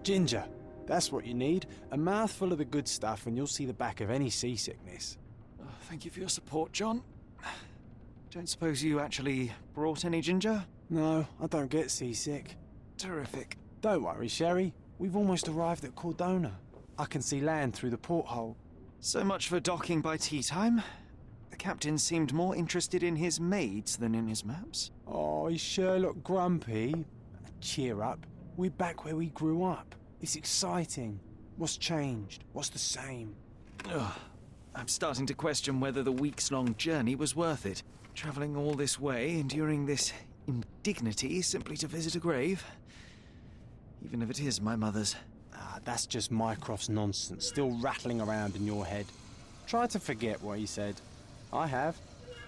Ginger. That's what you need. A mouthful of the good stuff and you'll see the back of any seasickness. Oh, thank you for your support, John. Don't suppose you actually brought any ginger? No, I don't get seasick. Terrific. Don't worry, Sherry. We've almost arrived at Cordona. I can see land through the porthole. So much for docking by tea time. The captain seemed more interested in his maids than in his maps. Oh, is Sherlock grumpy? Cheer up. We're back where we grew up. It's exciting. What's changed? What's the same? Ugh. I'm starting to question whether the weeks-long journey was worth it. Travelling all this way, enduring this indignity simply to visit a grave. Even if it is my mother's. Ah, that's just Mycroft's nonsense, still rattling around in your head. Try to forget what he said. I have.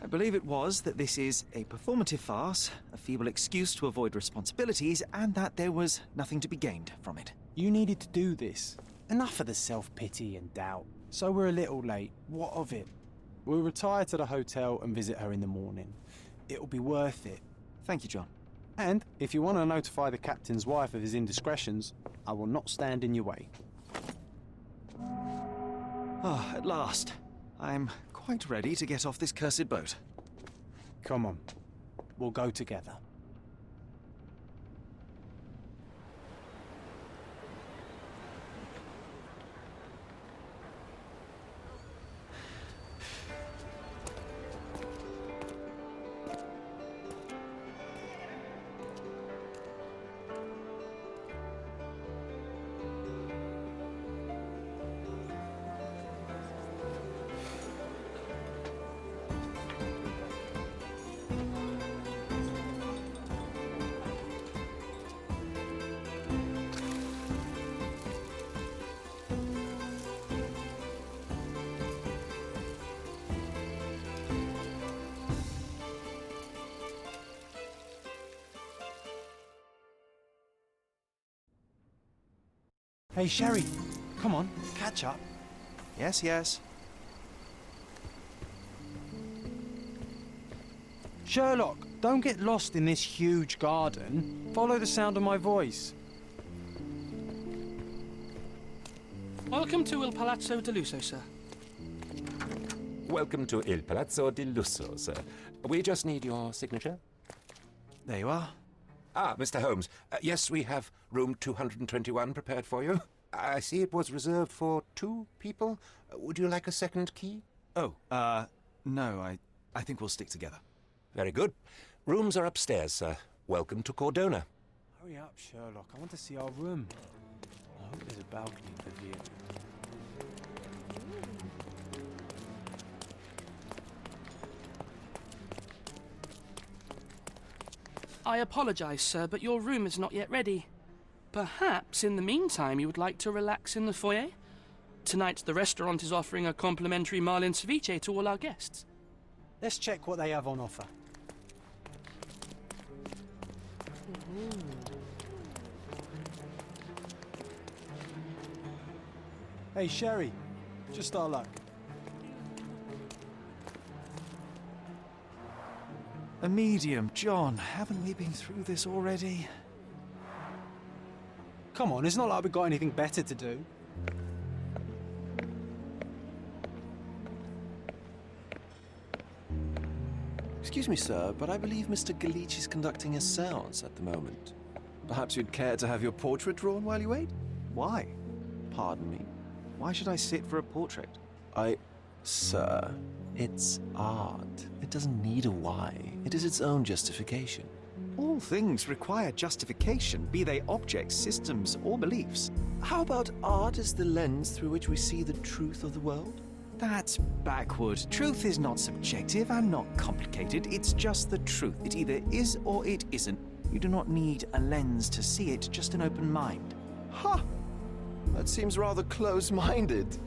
I believe it was that this is a performative farce, a feeble excuse to avoid responsibilities, and that there was nothing to be gained from it. You needed to do this. Enough of the self-pity and doubt. So we're a little late. What of it? We'll retire to the hotel and visit her in the morning. It'll be worth it. Thank you, John. And if you want to notify the captain's wife of his indiscretions, I will not stand in your way. Ah, at last. I'm quite ready to get off this cursed boat. Come on. We'll go together. Hey, Sherry. Come on, catch up. Yes, yes. Sherlock, don't get lost in this huge garden. Follow the sound of my voice. Welcome to Il Palazzo di Lusso, sir. Welcome to Il Palazzo di Lusso, sir. We just need your signature. There you are. Ah, Mr. Holmes. Yes, we have room 221 prepared for you. I see it was reserved for 2 people. Would you like a second key? Oh, no, I think we'll stick together. Very good. Rooms are upstairs, sir. Welcome to Cordona. Hurry up, Sherlock. I want to see our room. I hope there's a balcony for view. I apologize, sir, but your room is not yet ready. Perhaps, in the meantime, you would like to relax in the foyer? Tonight, the restaurant is offering a complimentary marlin ceviche to all our guests. Let's check what they have on offer. Hey, Sherry. Just our luck. A medium, John. Haven't we been through this already? Come on, it's not like we've got anything better to do. Excuse me, sir, but I believe Mr. Galich is conducting a séance at the moment. Perhaps you'd care to have your portrait drawn while you wait? Why? Pardon me? Why should I sit for a portrait? Sir, it's art. It doesn't need a why. It is its own justification. All things require justification, be they objects, systems, or beliefs. How about art as the lens through which we see the truth of the world? That's backward. Truth is not subjective and not complicated. It's just the truth. It either is or it isn't. You do not need a lens to see it, just an open mind. Ha! That seems rather close-minded.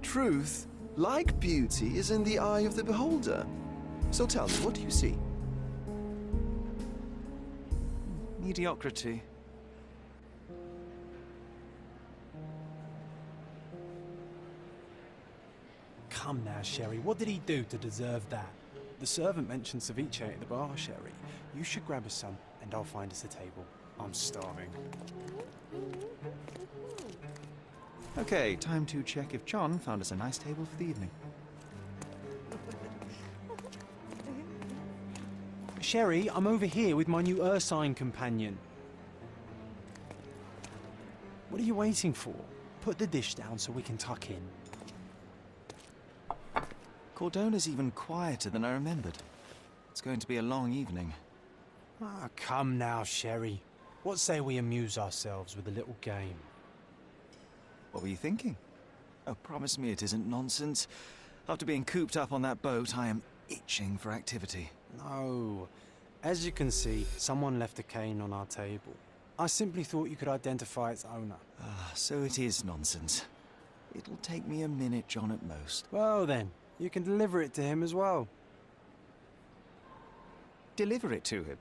Truth, like beauty, is in the eye of the beholder. So tell me, what do you see? Mediocrity. Come now, Sherry. What did he do to deserve that? The servant mentioned ceviche at the bar, Sherry. You should grab us some, and I'll find us a table. I'm starving. Okay, time to check if John found us a nice table for the evening. Sherry, I'm over here with my new Ursine companion. What are you waiting for? Put the dish down so we can tuck in. Cordona's even quieter than I remembered. It's going to be a long evening. Ah, come now, Sherry. What say we amuse ourselves with a little game? What were you thinking? Oh, promise me it isn't nonsense. After being cooped up on that boat, I am itching for activity. No. As you can see, someone left a cane on our table. I simply thought you could identify its owner. Ah, so it is nonsense. It'll take me a minute, John, at most. Well then, you can deliver it to him as well. Deliver it to him?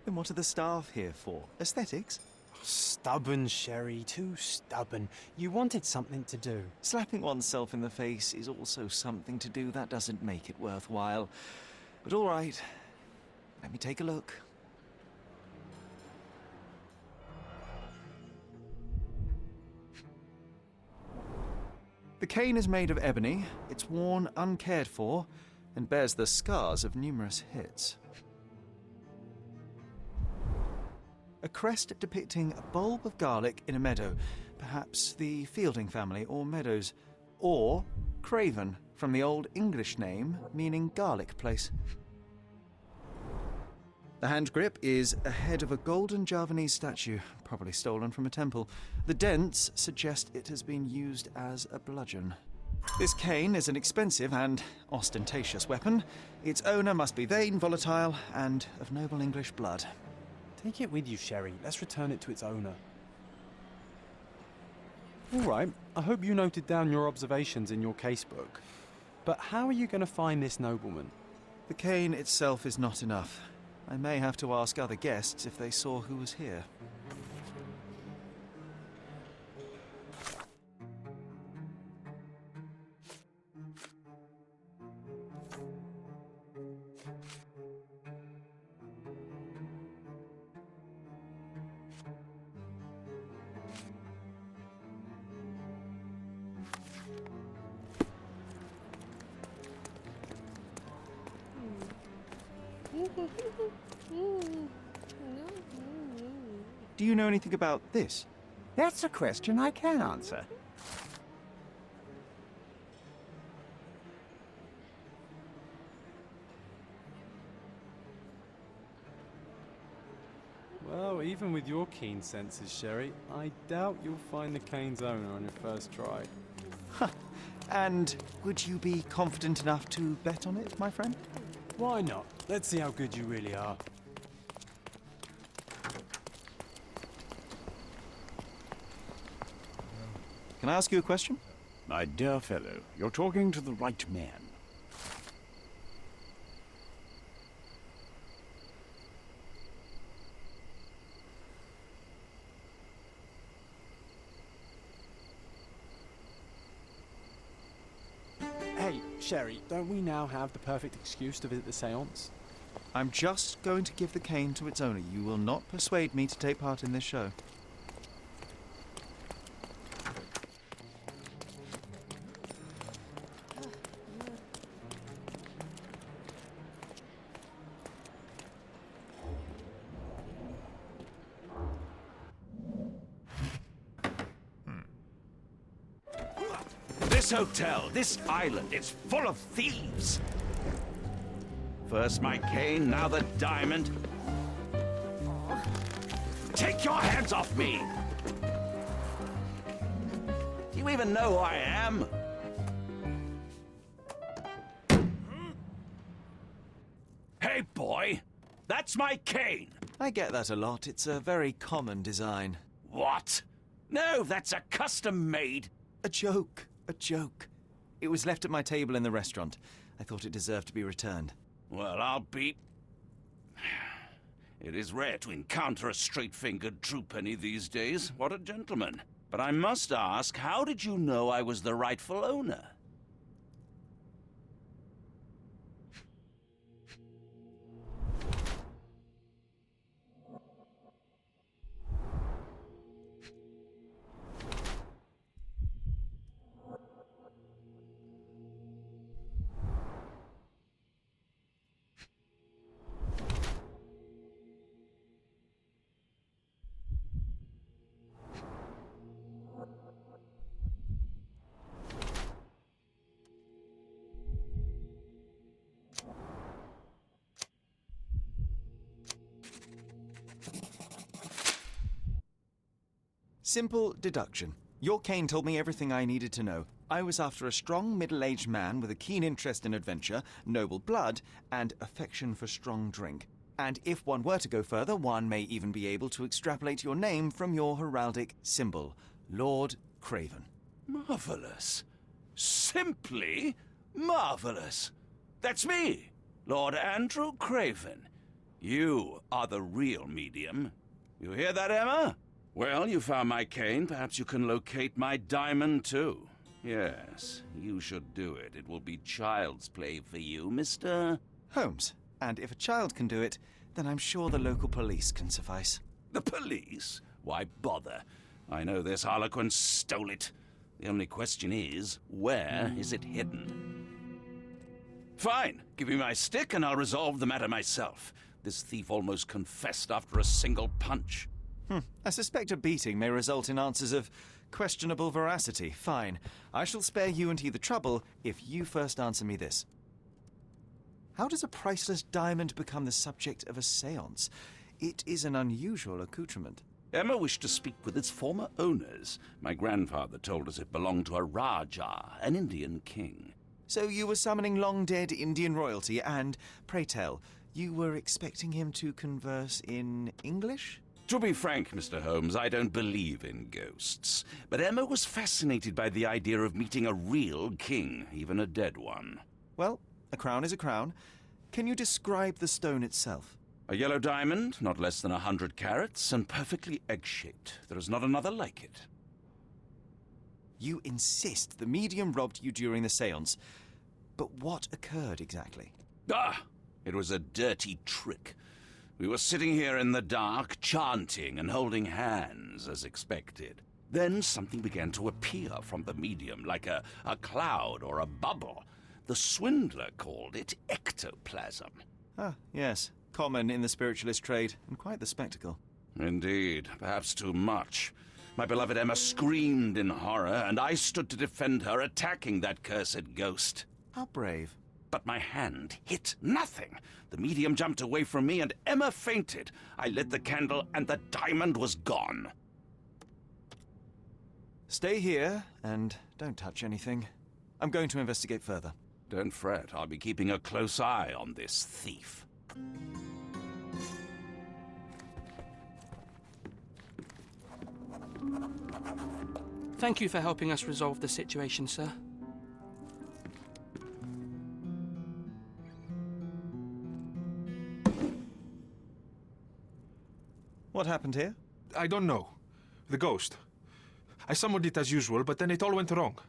Then what are the staff here for? Aesthetics? Stubborn, Sherry, too stubborn. You wanted something to do. Slapping oneself in the face is also something to do. That doesn't make it worthwhile. But all right, let me take a look. The cane is made of ebony, it's worn uncared for, and bears the scars of numerous hits. A crest depicting a bulb of garlic in a meadow, perhaps the Fielding family or Meadows, or Craven, from the Old English name meaning garlic place. The hand grip is a head of a golden Javanese statue, probably stolen from a temple. The dents suggest it has been used as a bludgeon. This cane is an expensive and ostentatious weapon. Its owner must be vain, volatile, and of noble English blood. Take it with you, Sherry. Let's return it to its owner. All right, I hope you noted down your observations in your casebook. But how are you going to find this nobleman? The cane itself is not enough. I may have to ask other guests if they saw who was here. Do you know anything about this? That's a question I can answer. Well, even with your keen senses, Sherry, I doubt you'll find the cane's owner on your first try. And would you be confident enough to bet on it, my friend? Why not? Let's see how good you really are. Can I ask you a question? My dear fellow, you're talking to the right man. Hey, Sherry, don't we now have the perfect excuse to visit the seance? I'm just going to give the cane to its owner. You will not persuade me to take part in this show. This hotel, this island, it's full of thieves. First my cane, now the diamond. Take your hands off me! Do you even know who I am? Hey, boy! That's my cane! I get that a lot. It's a very common design. What? No, that's a custom-made. A joke. A joke. It was left at my table in the restaurant. I thought it deserved to be returned. Well, I'll be... It is rare to encounter a straight-fingered true penny these days. What a gentleman. But I must ask, how did you know I was the rightful owner? Simple deduction. Your cane told me everything I needed to know. I was after a strong, middle-aged man with a keen interest in adventure, noble blood, and affection for strong drink. And if one were to go further, one may even be able to extrapolate your name from your heraldic symbol, Lord Craven. Marvelous. Simply marvelous. That's me, Lord Andrew Craven. You are the real medium. You hear that, Emma? Well, you found my cane. Perhaps you can locate my diamond, too. Yes, you should do it. It will be child's play for you, Mr. Holmes. And if a child can do it, then I'm sure the local police can suffice. The police? Why bother? I know this harlequin stole it. The only question is, where is it hidden? Fine. Give me my stick and I'll resolve the matter myself. This thief almost confessed after a single punch. I suspect a beating may result in answers of questionable veracity. Fine. I shall spare you and he the trouble if you first answer me this. How does a priceless diamond become the subject of a séance? It is an unusual accoutrement. Emma wished to speak with its former owners. My grandfather told us it belonged to a Rajah, an Indian king. So you were summoning long-dead Indian royalty, and, pray tell, you were expecting him to converse in English? To be frank, Mr. Holmes, I don't believe in ghosts. But Emma was fascinated by the idea of meeting a real king, even a dead one. Well, a crown is a crown. Can you describe the stone itself? A yellow diamond, not less than 100 carats, and perfectly egg-shaped. There is not another like it. You insist the medium robbed you during the séance. But what occurred exactly? It was a dirty trick. We were sitting here in the dark, chanting and holding hands, as expected. Then something began to appear from the medium, like a cloud or a bubble. The swindler called it ectoplasm. Ah, yes. Common in the spiritualist trade, and quite the spectacle. Indeed, perhaps too much. My beloved Emma screamed in horror, and I stood to defend her, attacking that cursed ghost. How brave. But my hand hit nothing. The medium jumped away from me, and Emma fainted. I lit the candle, and the diamond was gone. Stay here, and don't touch anything. I'm going to investigate further. Don't fret, I'll be keeping a close eye on this thief. Thank you for helping us resolve the situation, sir. What happened here? I don't know. The ghost. I summoned it as usual, but then it all went wrong.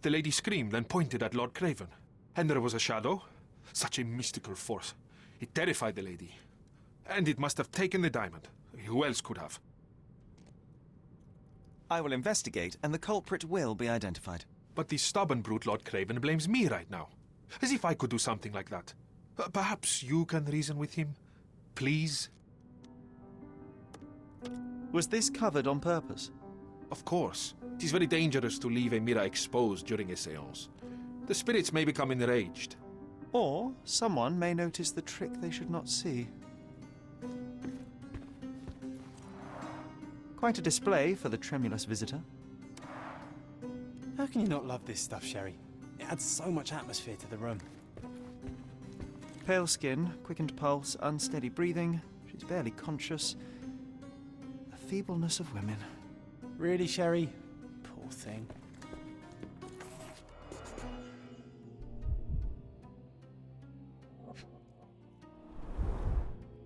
The lady screamed and pointed at Lord Craven. And there was a shadow. Such a mystical force. It terrified the lady. And it must have taken the diamond. Who else could have? I will investigate, and the culprit will be identified. But the stubborn brute Lord Craven blames me right now. As if I could do something like that. Perhaps you can reason with him? Please? Was this covered on purpose? Of course. It is very dangerous to leave a mirror exposed during a séance. The spirits may become enraged. Or someone may notice the trick they should not see. Quite a display for the tremulous visitor. How can you not love this stuff, Sherry? It adds so much atmosphere to the room. Pale skin, quickened pulse, unsteady breathing. She's barely conscious. The feebleness of women. Really, Sherry? Poor thing.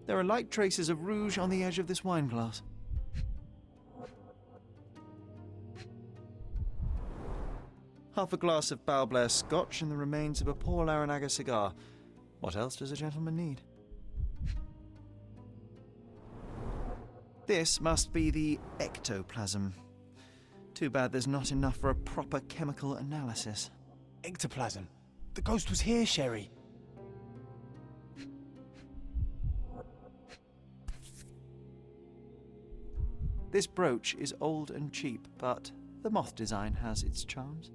There are light traces of rouge on the edge of this wine glass. Half a glass of Balblair Scotch and the remains of a Paul Aranaga cigar. What else does a gentleman need? This must be the ectoplasm. Too bad there's not enough for a proper chemical analysis. Ectoplasm. The ghost was here, Sherry. This brooch is old and cheap, but the moth design has its charms.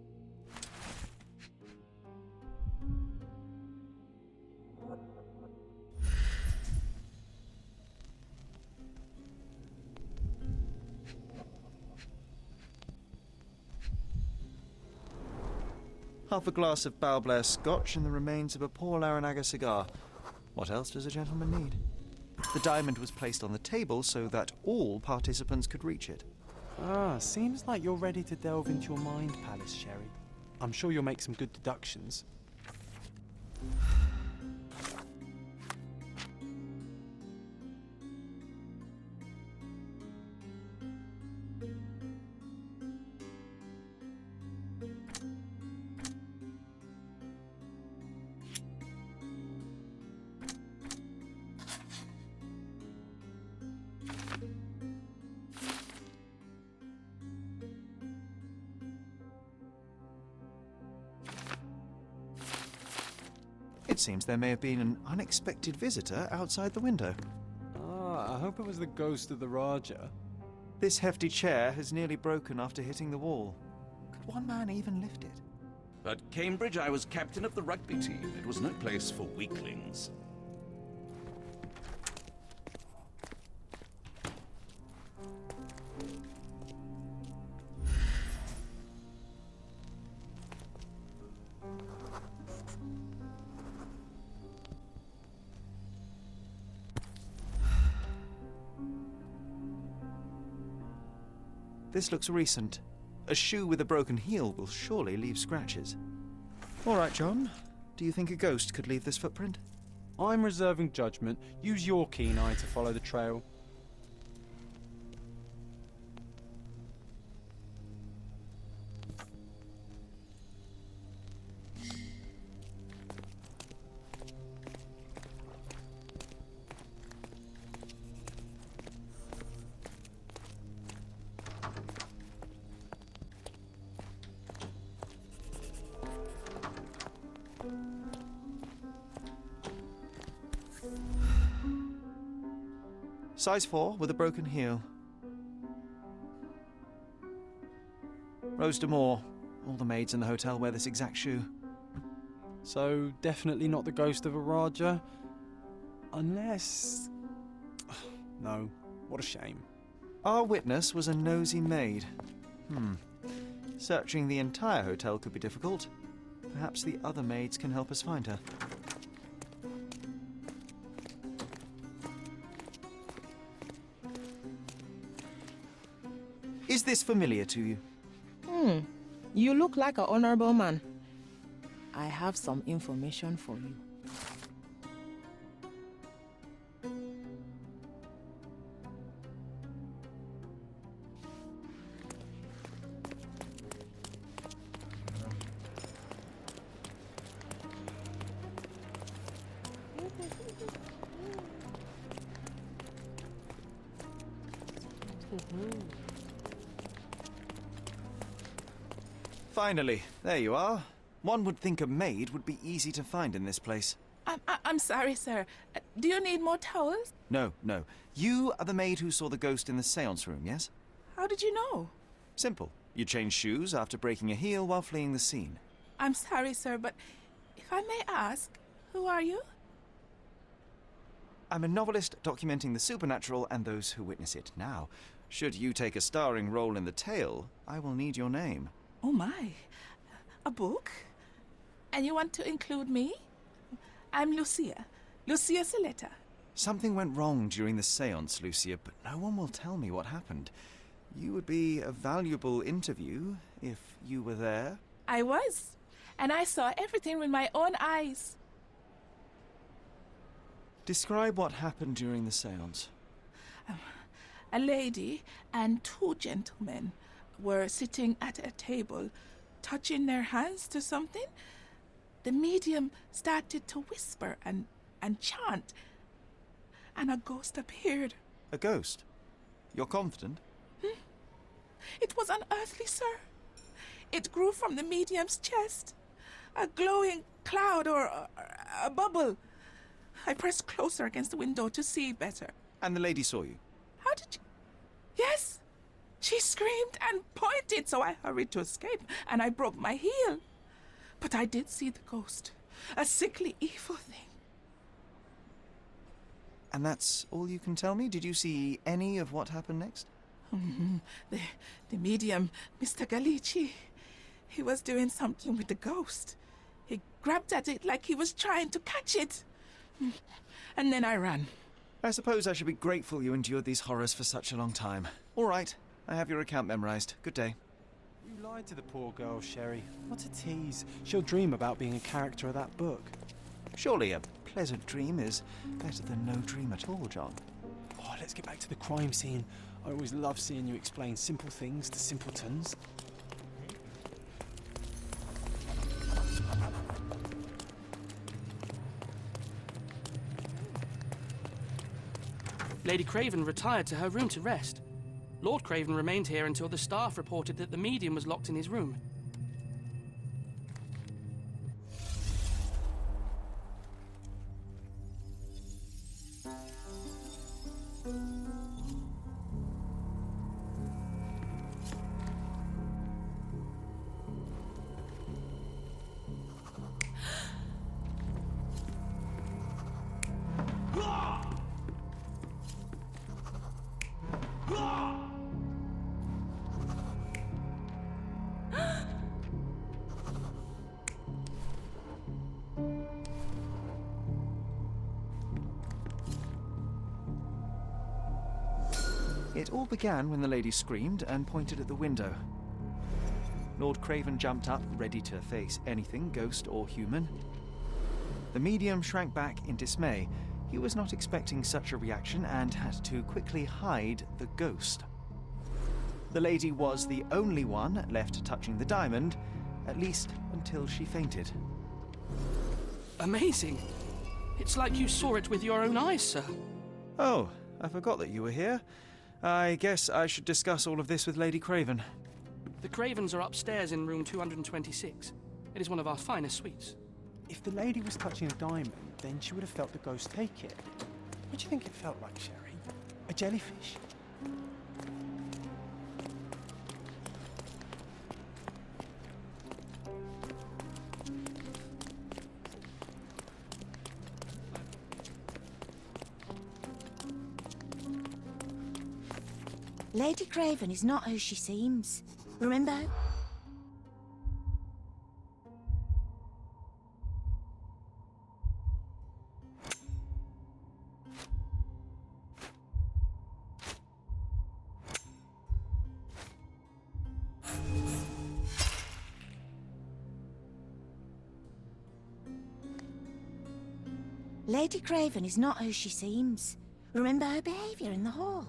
Half a glass of Balblair Scotch and the remains of a Paul Aranaga cigar. What else does a gentleman need? The diamond was placed on the table so that all participants could reach it. Ah, seems like you're ready to delve into your mind palace, Sherry. I'm sure you'll make some good deductions. It seems there may have been an unexpected visitor outside the window. Ah, I hope it was the ghost of the Raja. This hefty chair has nearly broken after hitting the wall. Could one man even lift it? At Cambridge, I was captain of the rugby team. It was no place for weaklings. This looks recent. A shoe with a broken heel will surely leave scratches. All right, John. Do you think a ghost could leave this footprint? I'm reserving judgment. Use your keen eye to follow the trail. Size 4 with a broken heel. Rose D'Amour. All the maids in the hotel wear this exact shoe. So, definitely not the ghost of a Raja. Unless... No, what a shame. Our witness was a nosy maid. Searching the entire hotel could be difficult. Perhaps the other maids can help us find her. Is this familiar to you? You look like an honorable man. I have some information for you. Finally, there you are. One would think a maid would be easy to find in this place. I'm sorry, sir. Do you need more towels? No, no. You are the maid who saw the ghost in the seance room, yes? How did you know? Simple. You changed shoes after breaking a heel while fleeing the scene. I'm sorry, sir, but if I may ask, who are you? I'm a novelist documenting the supernatural and those who witness it. Now, should you take a starring role in the tale, I will need your name. Oh my, a book? And you want to include me? I'm Lucia Saletta. Something went wrong during the seance, Lucia, but no one will tell me what happened. You would be a valuable interview if you were there. I was, and I saw everything with my own eyes. Describe what happened during the seance. A lady and two gentlemen were sitting at a table, touching their hands to something. The medium started to whisper and chant, and a ghost appeared. A ghost? You're confident? It was unearthly, sir. It grew from the medium's chest, a glowing cloud or a bubble. I pressed closer against the window to see better. And the lady saw you? How did you... Yes! She screamed and pointed, so I hurried to escape, and I broke my heel. But I did see the ghost, a sickly, evil thing. And that's all you can tell me? Did you see any of what happened next? The medium, Mr. Galici, he was doing something with the ghost. He grabbed at it like he was trying to catch it. And then I ran. I suppose I should be grateful you endured these horrors for such a long time. All right, I have your account memorized. Good day. You lied to the poor girl, Sherry. What a tease. She'll dream about being a character of that book. Surely a pleasant dream is better than no dream at all, John. Oh, let's get back to the crime scene. I always love seeing you explain simple things to simpletons. Lady Craven retired to her room to rest. Lord Craven remained here until the staff reported that the medium was locked in his room. It all began when the lady screamed and pointed at the window. Lord Craven jumped up, ready to face anything, ghost or human. The medium shrank back in dismay. He was not expecting such a reaction and had to quickly hide the ghost. The lady was the only one left touching the diamond, at least until she fainted. Amazing. It's like you saw it with your own eyes, sir. Oh, I forgot that you were here. I guess I should discuss all of this with Lady Craven. The Cravens are upstairs in room 226. It is one of our finest suites. If the lady was touching a diamond, then she would have felt the ghost take it. What do you think it felt like, Sherry? A jellyfish? Lady Craven is not who she seems. Remember? Lady Craven is not who she seems. Remember her behaviour in the hall.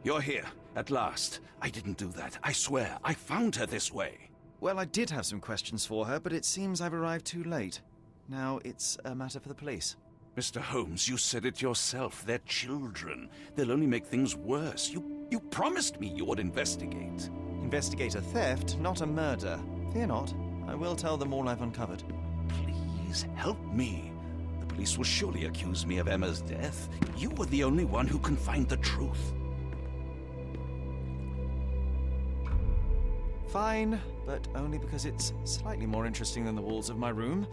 You're here, at last. I didn't do that. I swear, I found her this way. Well, I did have some questions for her, but it seems I've arrived too late. Now it's a matter for the police. Mr. Holmes, you said it yourself. They're children. They'll only make things worse. You promised me you would investigate. Investigate a theft, not a murder. Fear not. I will tell them all I've uncovered. Please, help me. The police will surely accuse me of Emma's death. You were the only one who can find the truth. Fine, but only because it's slightly more interesting than the walls of my room.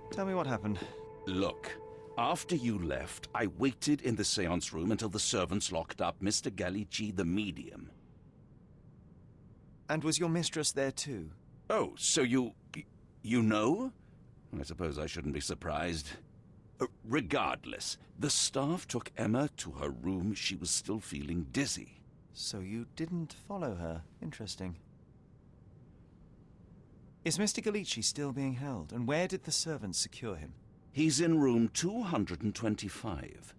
Tell me what happened. Look, after you left, I waited in the seance room until the servants locked up Mr. Gallici, the medium. And was your mistress there too? Oh, so you know? I suppose I shouldn't be surprised. Regardless, the staff took Emma to her room. She was still feeling dizzy. So you didn't follow her. Interesting. Is Mr. Gallici still being held, and where did the servants secure him? He's in room 225.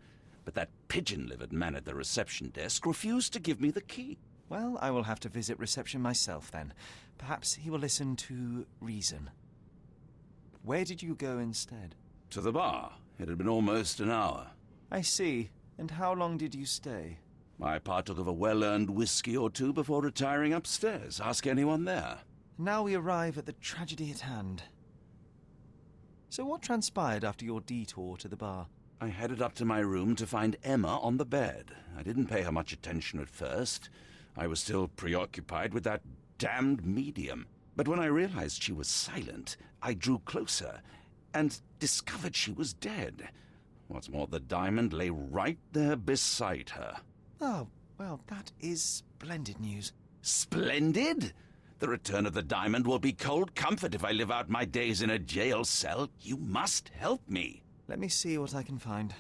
But that pigeon-livered man at the reception desk refused to give me the key. Well, I will have to visit reception myself then. Perhaps he will listen to reason. Where did you go instead? To the bar. It had been almost an hour. I see. And how long did you stay? I partook of a well-earned whiskey or two before retiring upstairs. Ask anyone there. Now we arrive at the tragedy at hand. So what transpired after your detour to the bar? I headed up to my room to find Emma on the bed. I didn't pay her much attention at first. I was still preoccupied with that damned medium. But when I realized she was silent, I drew closer and discovered she was dead. What's more, the diamond lay right there beside her. Oh, well, that is splendid news. Splendid? The return of the diamond will be cold comfort if I live out my days in a jail cell. You must help me. Let me see what I can find.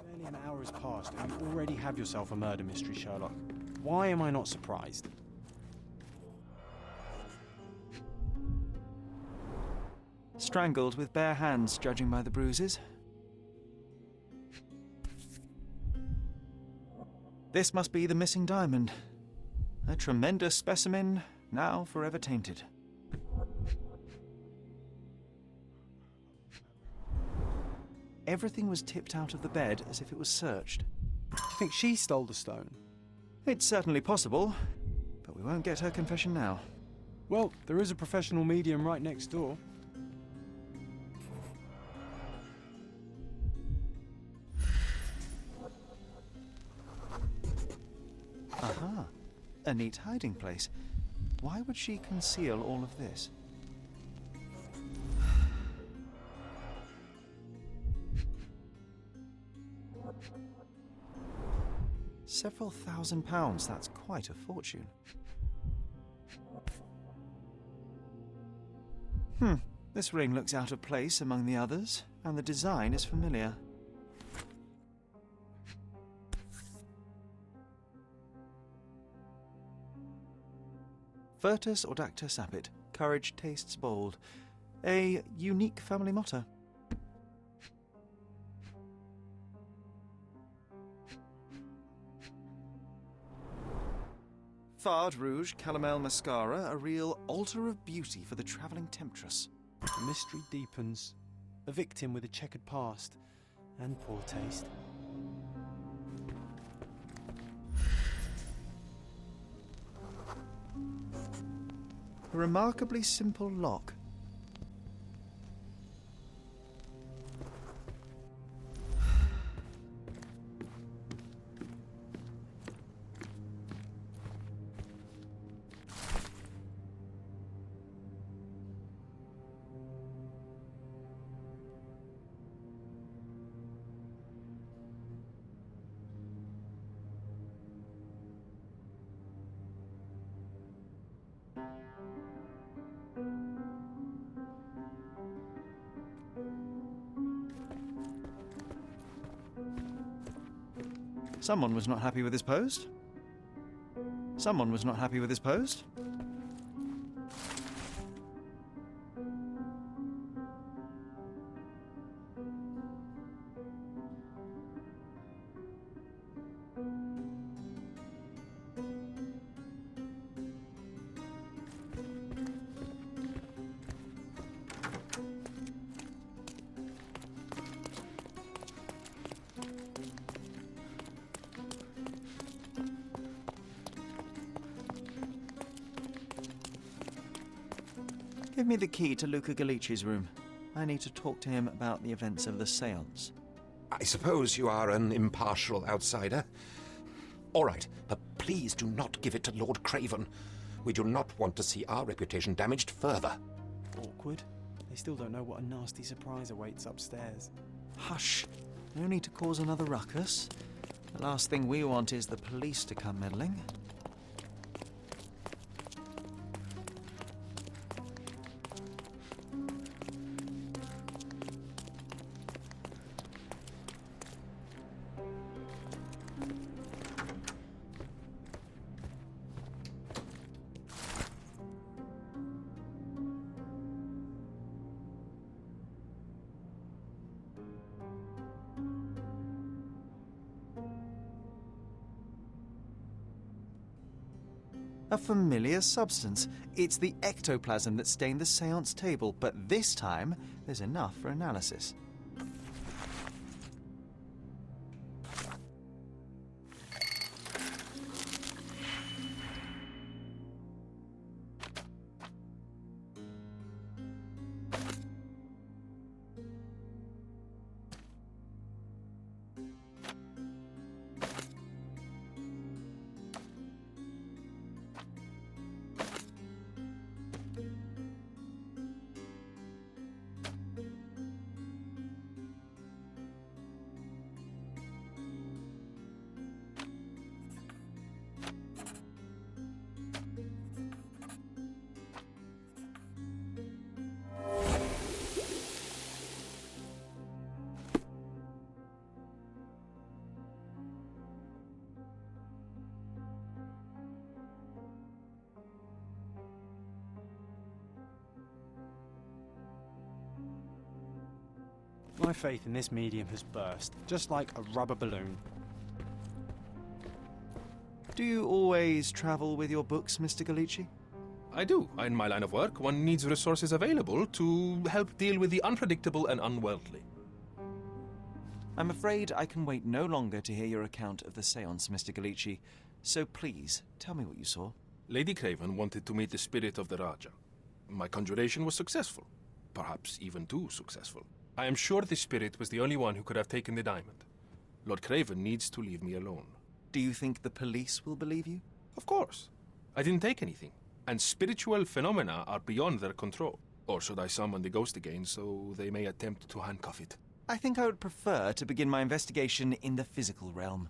Barely an hour has passed and you already have yourself a murder mystery, Sherlock. Why am I not surprised? Strangled with bare hands, judging by the bruises. This must be the missing diamond. A tremendous specimen, now forever tainted. Everything was tipped out of the bed as if it was searched. Do you think she stole the stone? It's certainly possible, but we won't get her confession now. Well, there is a professional medium right next door. Aha, a neat hiding place. Why would she conceal all of this? Several £1,000s, that's quite a fortune. This ring looks out of place among the others, and the design is familiar. Virtus audacta sapit, courage tastes bold. A unique family motto. Fard Rouge Calomel Mascara, a real altar of beauty for the travelling temptress. The mystery deepens. A victim with a checkered past and poor taste. A remarkably simple lock. Someone was not happy with his post. Someone was not happy with his post. Give me the key to Luca Galici's room. I need to talk to him about the events of the séance. I suppose you are an impartial outsider. All right, but please do not give it to Lord Craven. We do not want to see our reputation damaged further. Awkward. They still don't know what a nasty surprise awaits upstairs. Hush. No need to cause another ruckus. The last thing we want is the police to come meddling. A familiar substance. It's the ectoplasm that stained the seance table, but this time there's enough for analysis. My faith in this medium has burst, just like a rubber balloon. Do you always travel with your books, Mr. Galici? I do. In my line of work, one needs resources available to help deal with the unpredictable and unworldly. I'm afraid I can wait no longer to hear your account of the seance, Mr. Galici. So please, tell me what you saw. Lady Craven wanted to meet the spirit of the Raja. My conjuration was successful. Perhaps even too successful. I am sure the spirit was the only one who could have taken the diamond. Lord Craven needs to leave me alone. Do you think the police will believe you? Of course. I didn't take anything. And spiritual phenomena are beyond their control. Or should I summon the ghost again so they may attempt to handcuff it? I think I would prefer to begin my investigation in the physical realm.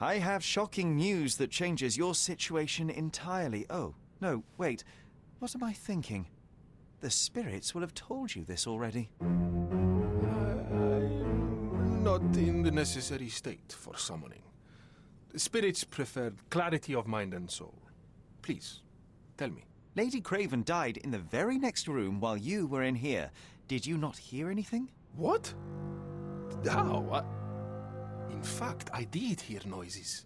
I have shocking news that changes your situation entirely. Oh, no, wait. What am I thinking? The spirits will have told you this already. I'm not in the necessary state for summoning. The spirits prefer clarity of mind and soul. Please, tell me. Lady Craven died in the very next room while you were in here. Did you not hear anything? What? How? In fact, I did hear noises.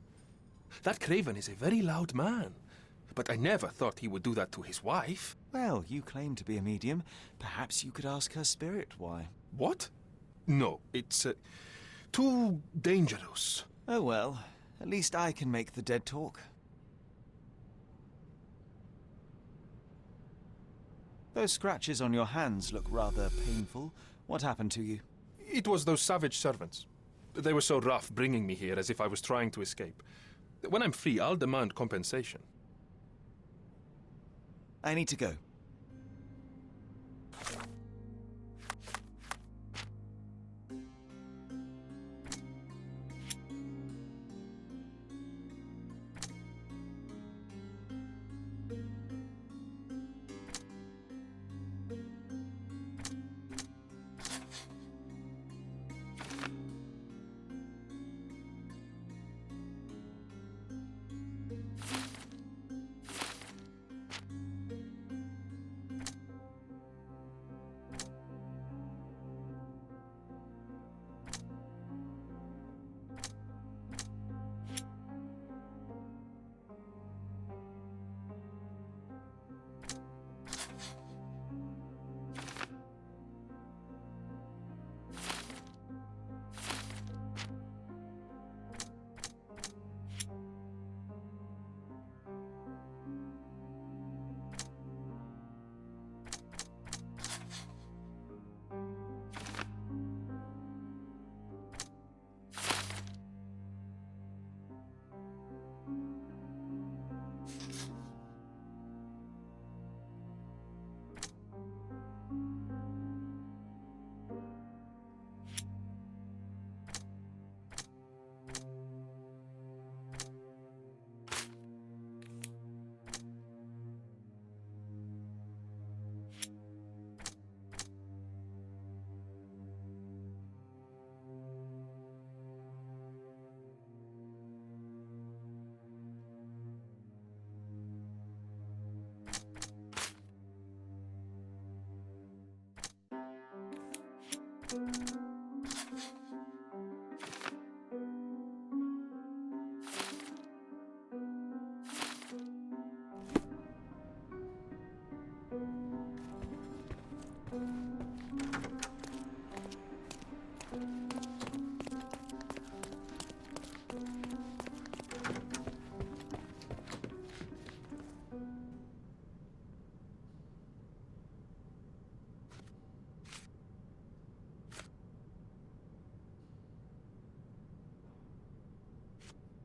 That Craven is a very loud man. But I never thought he would do that to his wife. Well, you claim to be a medium. Perhaps you could ask her spirit why. What? No, it's too dangerous. Oh well, at least I can make the dead talk. Those scratches on your hands look rather painful. What happened to you? It was those savage servants. They were so rough bringing me here as if I was trying to escape. When I'm free, I'll demand compensation. I need to go.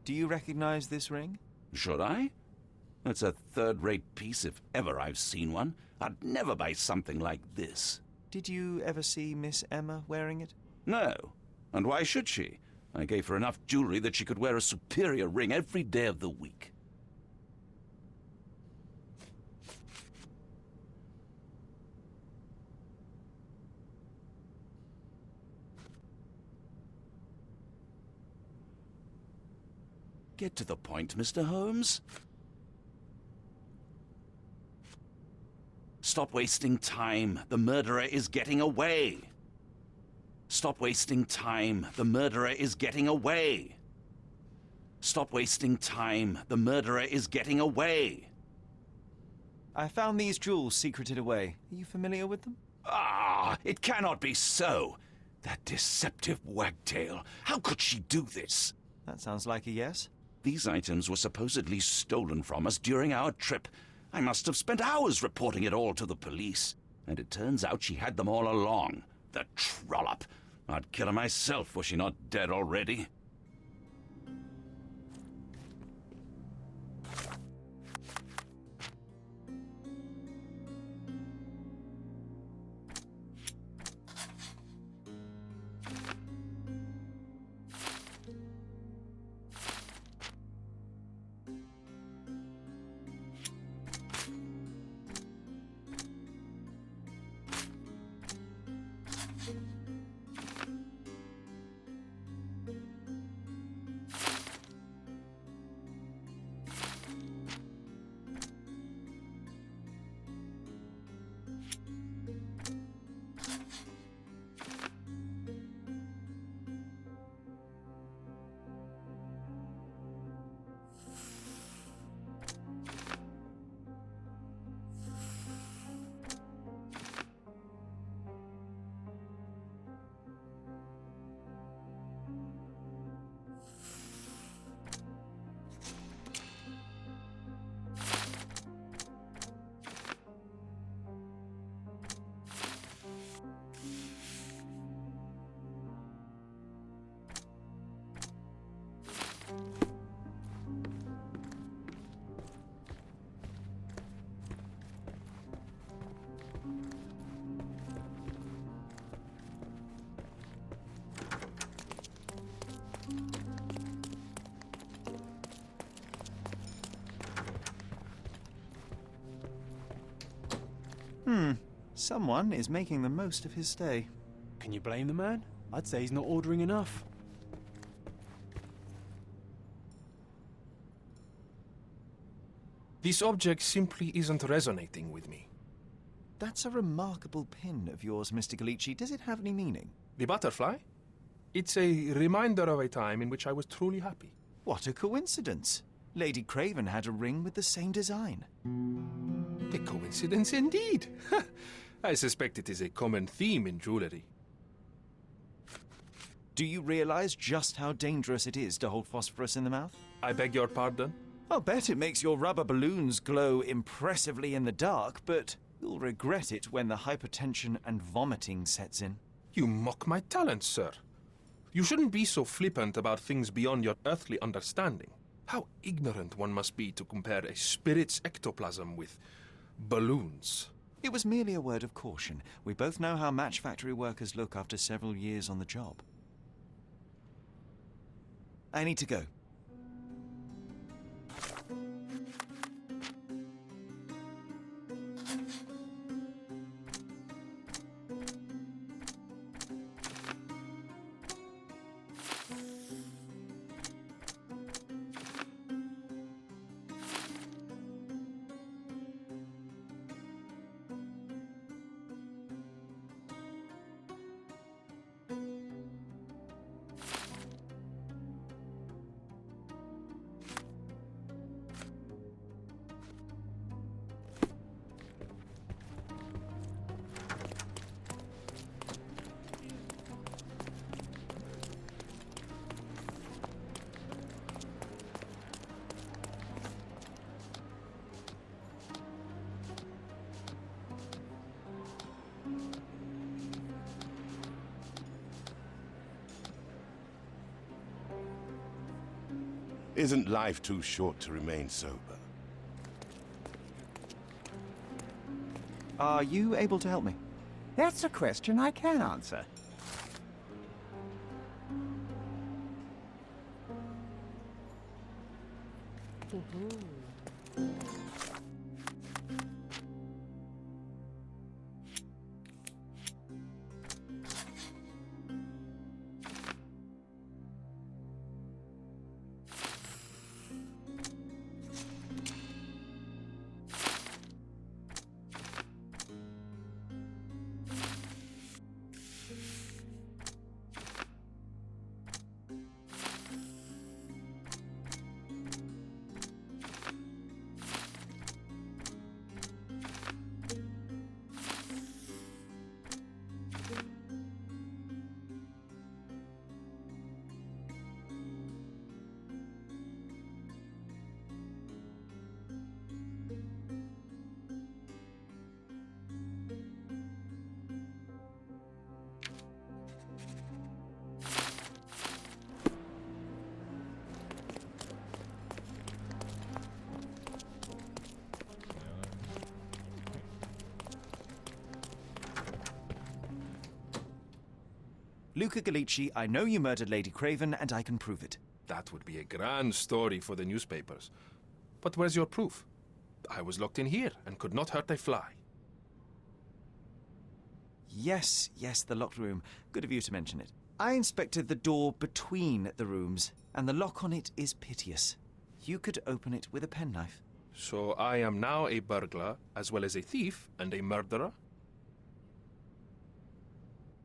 Do you recognize this ring? Should I? It's a third-rate piece if ever I've seen one. I'd never buy something like this. Did you ever see Miss Emma wearing it? No. And why should she? I gave her enough jewelry that she could wear a superior ring every day of the week. Get to the point, Mr. Holmes. Stop wasting time. The murderer is getting away. Stop wasting time. The murderer is getting away. Stop wasting time. The murderer is getting away. I found these jewels secreted away. Are you familiar with them? Ah, it cannot be so. That deceptive wagtail. How could she do this? That sounds like a yes. These items were supposedly stolen from us during our trip. I must have spent hours reporting it all to the police. And it turns out she had them all along. The trollop. I'd kill her myself, was she not dead already? Someone is making the most of his stay. Can you blame the man? I'd say he's not ordering enough. This object simply isn't resonating with me. That's a remarkable pin of yours, Mr. Galici. Does it have any meaning? The butterfly? It's a reminder of a time in which I was truly happy. What a coincidence. Lady Craven had a ring with the same design. A coincidence indeed. I suspect it is a common theme in jewelry. Do you realize just how dangerous it is to hold phosphorus in the mouth? I beg your pardon? I'll bet it makes your rubber balloons glow impressively in the dark, but you'll regret it when the hypertension and vomiting sets in. You mock my talents, sir. You shouldn't be so flippant about things beyond your earthly understanding. How ignorant one must be to compare a spirit's ectoplasm with balloons. It was merely a word of caution. We both know how match factory workers look after several years on the job. I need to go. Isn't life too short to remain sober? Are you able to help me? That's a question I can answer. Luca Gallici, I know you murdered Lady Craven, and I can prove it. That would be a grand story for the newspapers. But where's your proof? I was locked in here and could not hurt a fly. Yes, the locked room. Good of you to mention it. I inspected the door between the rooms, and the lock on it is piteous. You could open it with a penknife. So I am now a burglar, as well as a thief and a murderer?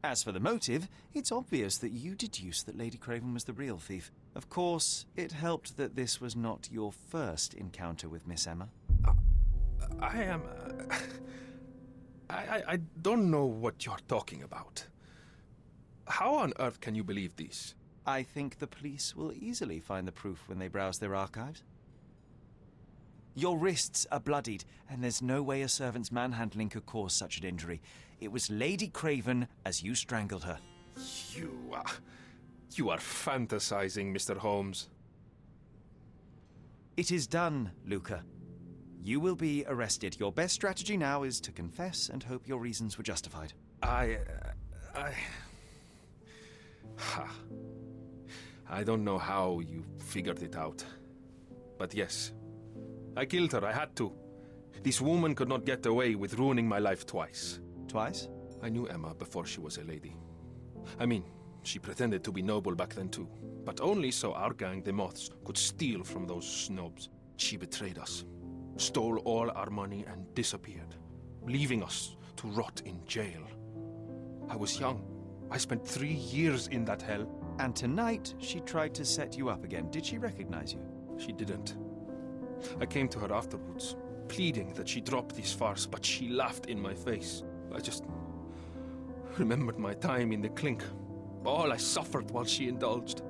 As for the motive, it's obvious that you deduced that Lady Craven was the real thief. Of course, it helped that this was not your first encounter with Miss Emma. I am... I don't know what you're talking about. How on earth can you believe this? I think the police will easily find the proof when they browse their archives. Your wrists are bloodied, and there's no way a servant's manhandling could cause such an injury. It was Lady Craven as you strangled her. You are fantasizing, Mr. Holmes. It is done, Luca. You will be arrested. Your best strategy now is to confess and hope your reasons were justified. I don't know how you figured it out. But yes, I killed her. I had to. This woman could not get away with ruining my life twice. Twice? I knew Emma before she was a lady. I mean, she pretended to be noble back then too. But only so our gang, the Moths, could steal from those snobs. She betrayed us, stole all our money and disappeared, leaving us to rot in jail. I was young. I spent 3 years in that hell. And tonight, she tried to set you up again. Did she recognize you? She didn't. I came to her afterwards, pleading that she drop this farce, but she laughed in my face. I just remembered my time in the clink, all I suffered while she indulged.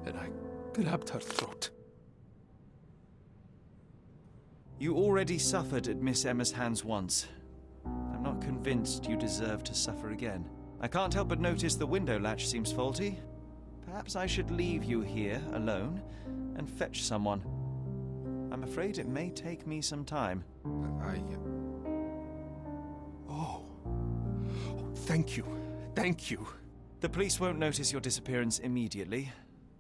And I grabbed her throat. You already suffered at Miss Emma's hands once. I'm not convinced you deserve to suffer again. I can't help but notice the window latch seems faulty. Perhaps I should leave you here alone and fetch someone. I'm afraid it may take me some time. Oh, thank you. Thank you. The police won't notice your disappearance immediately.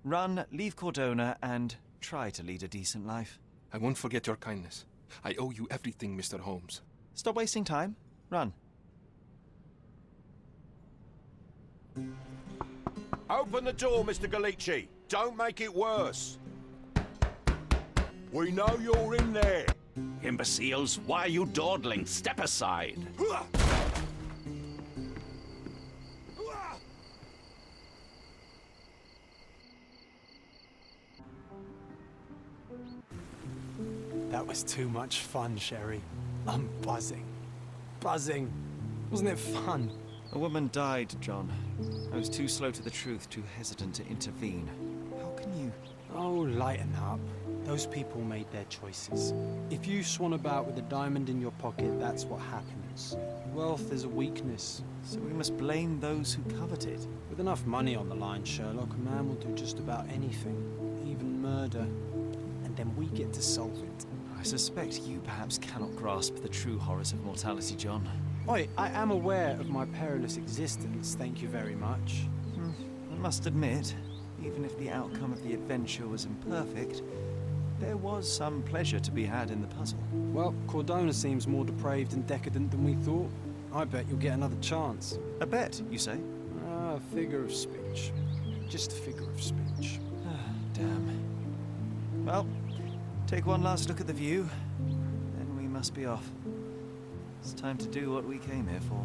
Run, leave Cordona, and try to lead a decent life. I won't forget your kindness. I owe you everything, Mr. Holmes. Stop wasting time. Run. Open the door, Mr. Gallici. Don't make it worse. We know you're in there. Imbeciles, why are you dawdling? Step aside. That was too much fun, Sherry. I'm buzzing. Buzzing. Wasn't it fun? A woman died, John. I was too slow to the truth, too hesitant to intervene. How can you... Oh, lighten up. Those people made their choices. If you swan about with a diamond in your pocket, that's what happens. Wealth is a weakness. So we must blame those who covet it. With enough money on the line, Sherlock, a man will do just about anything. Even murder, and then we get to solve it. I suspect you perhaps cannot grasp the true horrors of mortality, John. Oi, I am aware of my perilous existence, thank you very much. I must admit, even if the outcome of the adventure was imperfect, there was some pleasure to be had in the puzzle. Well, Cordona seems more depraved and decadent than we thought. I bet you'll get another chance. A bet, you say? A figure of speech. Just a figure of speech. Damn. Well, take one last look at the view, then we must be off. It's time to do what we came here for.